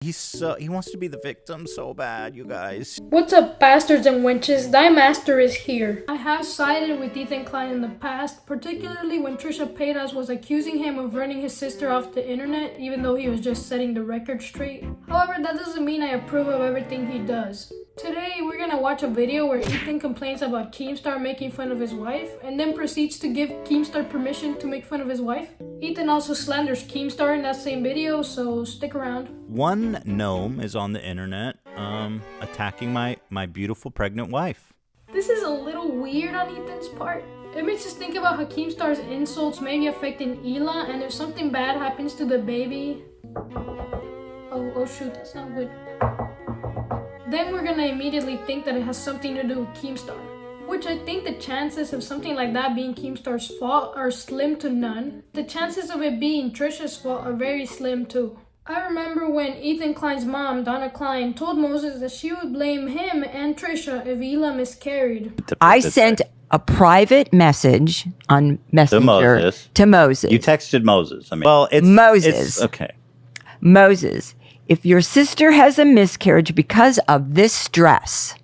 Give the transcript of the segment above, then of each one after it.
He wants to be the victim so bad, you guys. What's up, bastards and wenches? Thy master is here. I have sided with Ethan Klein in the past, particularly when Trisha Paytas was accusing him of running his sister off the internet, even though he was just setting the record straight. However, that doesn't mean I approve of everything he does. Today, we're gonna watch a video where Ethan complains about Keemstar making fun of his wife, and then proceeds to give Keemstar permission to make fun of his wife. Ethan also slanders Keemstar in that same video, so stick around. One gnome is on the internet, attacking my beautiful pregnant wife. This is a little weird on Ethan's part. It makes us think about how Keemstar's insults may be affecting Ela, and if something bad happens to the baby... Oh shoot, that's not good. Then we're gonna immediately think that it has something to do with Keemstar. Which I think the chances of something like that being Keemstar's fault are slim to none. The chances of it being Trisha's fault are very slim too. I remember when Ethan Klein's mom, Donna Klein, told Moses that she would blame him and Trisha if Ela miscarried. I sent a private message on Messenger to Moses. You texted Moses. I mean, well, it's Moses. It's, okay. Moses, if your sister has a miscarriage because of this stress,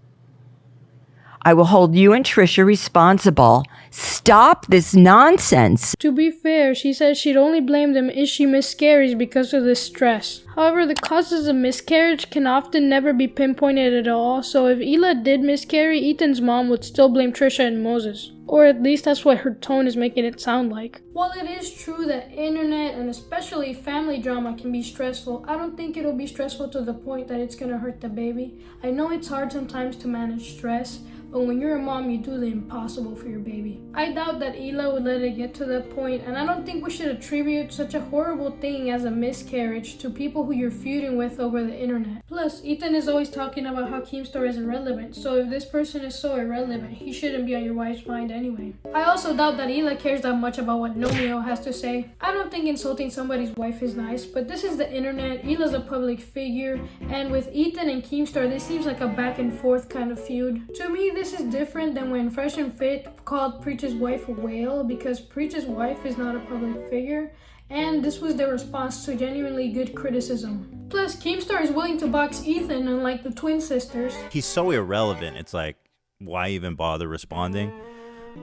I will hold you and Trisha responsible. Stop this nonsense. To be fair, she said she'd only blame them if she miscarries because of the stress. However, the causes of miscarriage can often never be pinpointed at all, so if Ela did miscarry, Ethan's mom would still blame Trisha and Moses. Or at least that's what her tone is making it sound like. While it is true that internet and especially family drama can be stressful, I don't think it'll be stressful to the point that it's gonna hurt the baby. I know it's hard sometimes to manage stress, but when you're a mom, you do the impossible for your baby. I doubt that Ela would let it get to that point, and I don't think we should attribute such a horrible thing as a miscarriage to people who you're feuding with over the internet. Plus, Ethan is always talking about how Keemstar is irrelevant, so if this person is so irrelevant, he shouldn't be on your wife's mind anyway. I also doubt that Ela cares that much about what Nomeo has to say. I don't think insulting somebody's wife is nice, but this is the internet, Ela's a public figure, and with Ethan and Keemstar, this seems like a back and forth kind of feud. To me, this is different than when Fresh and Fit called Preach's wife a whale, because Preach's wife is not a public figure, and this was their response to genuinely good criticism. Plus, Keemstar is willing to box Ethan, unlike the twin sisters. He's so irrelevant, it's like, why even bother responding?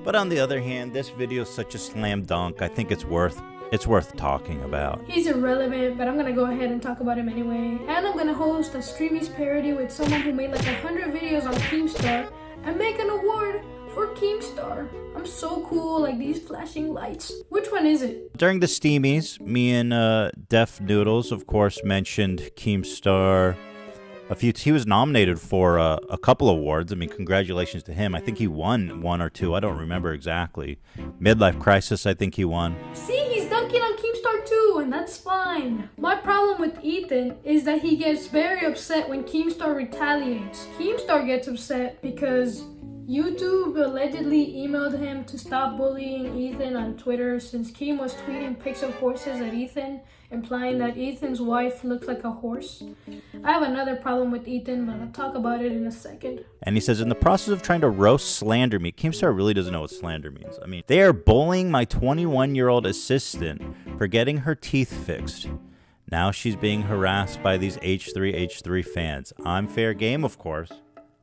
But on the other hand, this video is such a slam dunk, I think it's worth talking about. He's irrelevant, but I'm gonna go ahead and talk about him anyway. And I'm gonna host a Steamies parody with someone who made like 100 videos on Keemstar and make an award for Keemstar. I'm so cool, like these flashing lights. Which one is it? During the Steamies, me and Def Noodles, of course, mentioned Keemstar. He was nominated for a couple awards. I mean, congratulations to him. I think he won one or two. I don't remember exactly. Midlife Crisis, I think he won. See, he's dunking on Keemstar too, and that's fine. My problem with Ethan is that he gets very upset when Keemstar retaliates. Keemstar gets upset because YouTube allegedly emailed him to stop bullying Ethan on Twitter since Keem was tweeting pics of horses at Ethan, implying that Ethan's wife looks like a horse. I have another problem with Ethan, but I'll talk about it in a second. And he says, in the process of trying to roast slander me, Keemstar really doesn't know what slander means. I mean, they are bullying my 21-year-old assistant for getting her teeth fixed. Now she's being harassed by these H3 fans. I'm fair game, of course.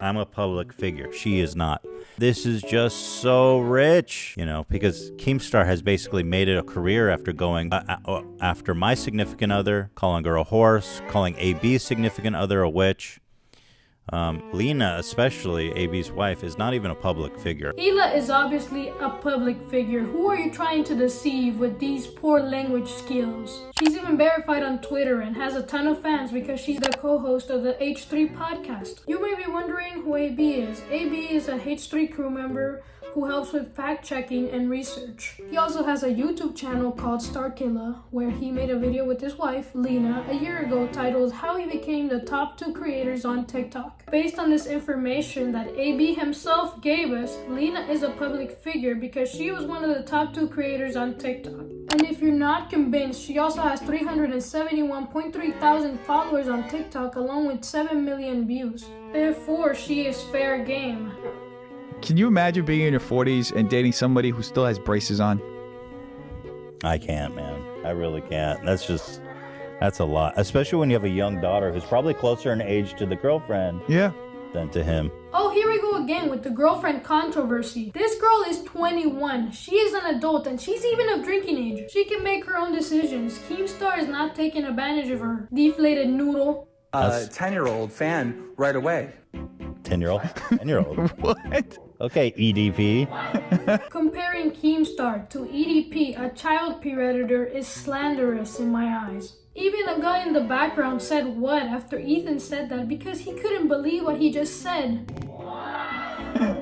I'm a public figure. She is not. This is just so rich, you know, because Keemstar has basically made it a career after going after my significant other, calling her a horse, calling AB's significant other a witch. Lena, especially AB's wife, is not even a public figure. Ela is obviously a public figure. Who are you trying to deceive with these poor language skills? She's even verified on Twitter and has a ton of fans because she's the co-host of the H3 podcast. You may be wondering who AB is. AB is a H3 crew member who helps with fact-checking and research. He also has a YouTube channel called Starkilla, where he made a video with his wife, Lena, a year ago titled How He Became the Top 2 Creators on TikTok. Based on this information that AB himself gave us, Lena is a public figure because she was one of the top 2 creators on TikTok. And if you're not convinced, she also has 371.3 thousand followers on TikTok along with 7 million views. Therefore, she is fair game. Can you imagine being in your 40s and dating somebody who still has braces on? I can't, man. I really can't. That's a lot, especially when you have a young daughter who's probably closer in age to the girlfriend Yeah. than to him. Oh, here we go again with the girlfriend controversy. This girl is 21. She is an adult and she's even of drinking age. She can make her own decisions. Keemstar is not taking advantage of her. Deflated noodle. 10-year-old fan right away. 10-year-old? 10-year-old. What? Okay, EDP. Comparing Keemstar to EDP, a child peeredator, is slanderous in my eyes. Even a guy in the background said what after Ethan said that because he couldn't believe what he just said.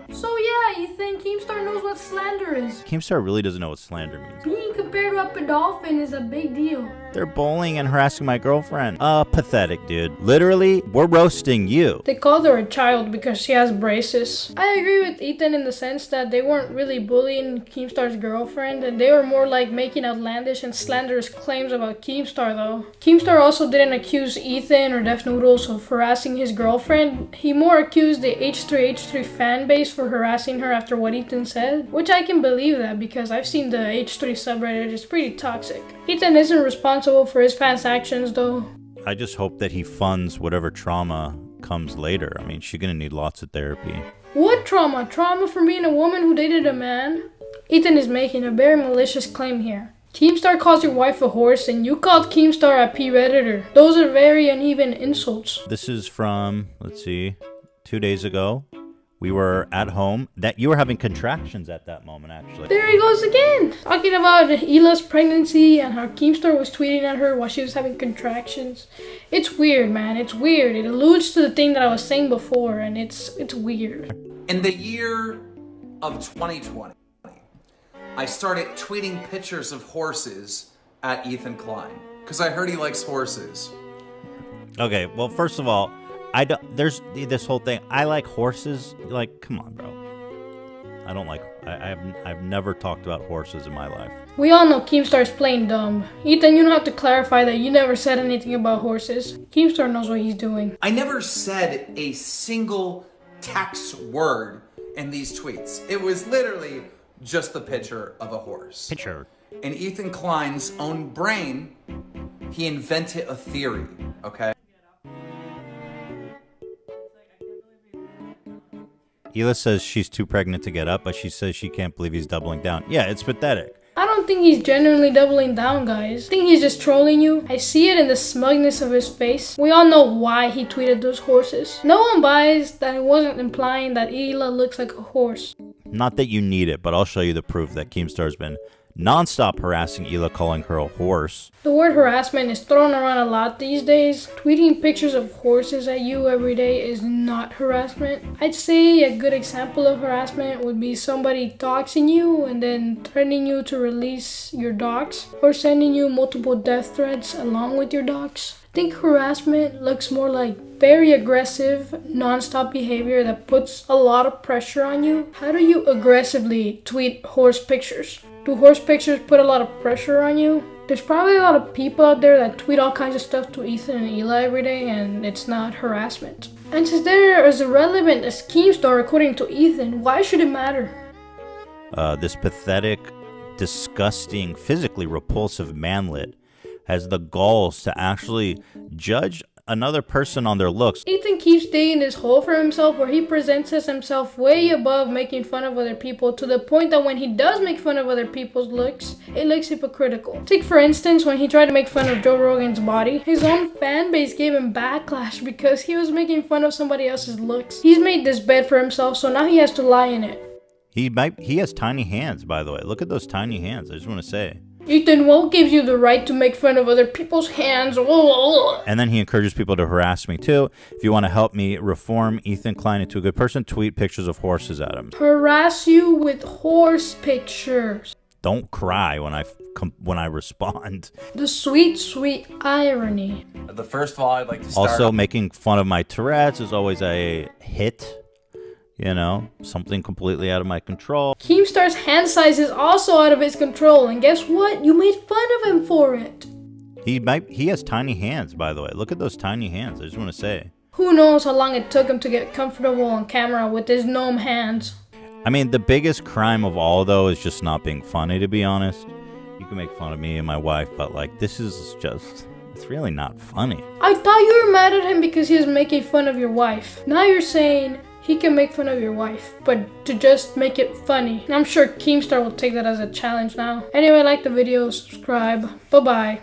So yeah, Ethan, Keemstar knows what slander is. Keemstar really doesn't know what slander means. Being compared to a pedophilia is a big deal. They're bullying and harassing my girlfriend. Pathetic, dude. Literally, we're roasting you. They called her a child because she has braces. I agree with Ethan in the sense that they weren't really bullying Keemstar's girlfriend, and they were more like making outlandish and slanderous claims about Keemstar though. Keemstar also didn't accuse Ethan or Def Noodles of harassing his girlfriend. He more accused the H3H3 fan base for harassing her after what Ethan said, which I can believe that because I've seen the H3 subreddit. It's pretty toxic. Ethan isn't responsible for his fans' actions though. I just hope that he funds whatever trauma comes later. I mean, she's gonna need lots of therapy. What trauma? Trauma from being a woman who dated a man? Ethan is making a very malicious claim here. Keemstar calls your wife a horse and you called Keemstar a peeredator. Those are very uneven insults. This is from, let's see, 2 days ago. We were at home. That you were having contractions at that moment, actually. There he goes again, talking about Hila's pregnancy and how Keemstar was tweeting at her while she was having contractions. It's weird, man. It's weird. It alludes to the thing that I was saying before, and it's weird. In the year of 2020, I started tweeting pictures of horses at Ethan Klein because I heard he likes horses. Okay, well, first of all, there's this whole thing. I like horses. Like, come on, bro. I don't like. I've never talked about horses in my life. We all know Keemstar's playing dumb. Ethan, you don't have to clarify that you never said anything about horses. Keemstar knows what he's doing. I never said a single text word in these tweets. It was literally just the picture of a horse. Picture. In Ethan Klein's own brain, he invented a theory, okay? Hila says she's too pregnant to get up, but she says she can't believe he's doubling down. Yeah, it's pathetic. I don't think he's genuinely doubling down, guys. I think he's just trolling you. I see it in the smugness of his face. We all know why he tweeted those horses. No one buys that it wasn't implying that Hila looks like a horse. Not that you need it, but I'll show you the proof that Keemstar's been non-stop harassing Hila, calling her a horse. The word harassment is thrown around a lot these days. Tweeting pictures of horses at you every day is not harassment. I'd say a good example of harassment would be somebody doxing you and then threatening you to release your dox, or sending you multiple death threats along with your dox. I think harassment looks more like very aggressive, non-stop behavior that puts a lot of pressure on you. How do you aggressively tweet horse pictures? Do horse pictures put a lot of pressure on you? There's probably a lot of people out there that tweet all kinds of stuff to Ethan and Eli every day, and it's not harassment. And since they're as irrelevant as Keemstar according to Ethan, why should it matter? This pathetic, disgusting, physically repulsive manlet has the galls to actually judge another person on their looks. Ethan keeps digging this hole for himself where he presents himself way above making fun of other people, to the point that when he does make fun of other people's looks, it looks hypocritical. Take for instance when he tried to make fun of Joe Rogan's body. His own fan base gave him backlash because he was making fun of somebody else's looks. He's made this bed for himself, so now he has to lie in it. He has tiny hands, by the way. Look at those tiny hands. I just want to say. Ethan, what gives you the right to make fun of other people's hands? And then he encourages people to harass me too. If you want to help me reform Ethan Klein into a good person, tweet pictures of horses at him. Harass you with horse pictures. Don't cry when I respond. The sweet, sweet irony. The first of all, I'd like to start... Also, making fun of my Tourette's is always a hit. You know, something completely out of my control. Keemstar's hand size is also out of his control, and guess what? You made fun of him for it. He has tiny hands, by the way. Look at those tiny hands. I just want to say. Who knows how long it took him to get comfortable on camera with his gnome hands. I mean, the biggest crime of all, though, is just not being funny, to be honest. You can make fun of me and my wife, but, like, this is It's really not funny. I thought you were mad at him because he was making fun of your wife. Now you're saying he can make fun of your wife, but to just make it funny. I'm sure Keemstar will take that as a challenge now. Anyway, like the video, subscribe. Bye-bye.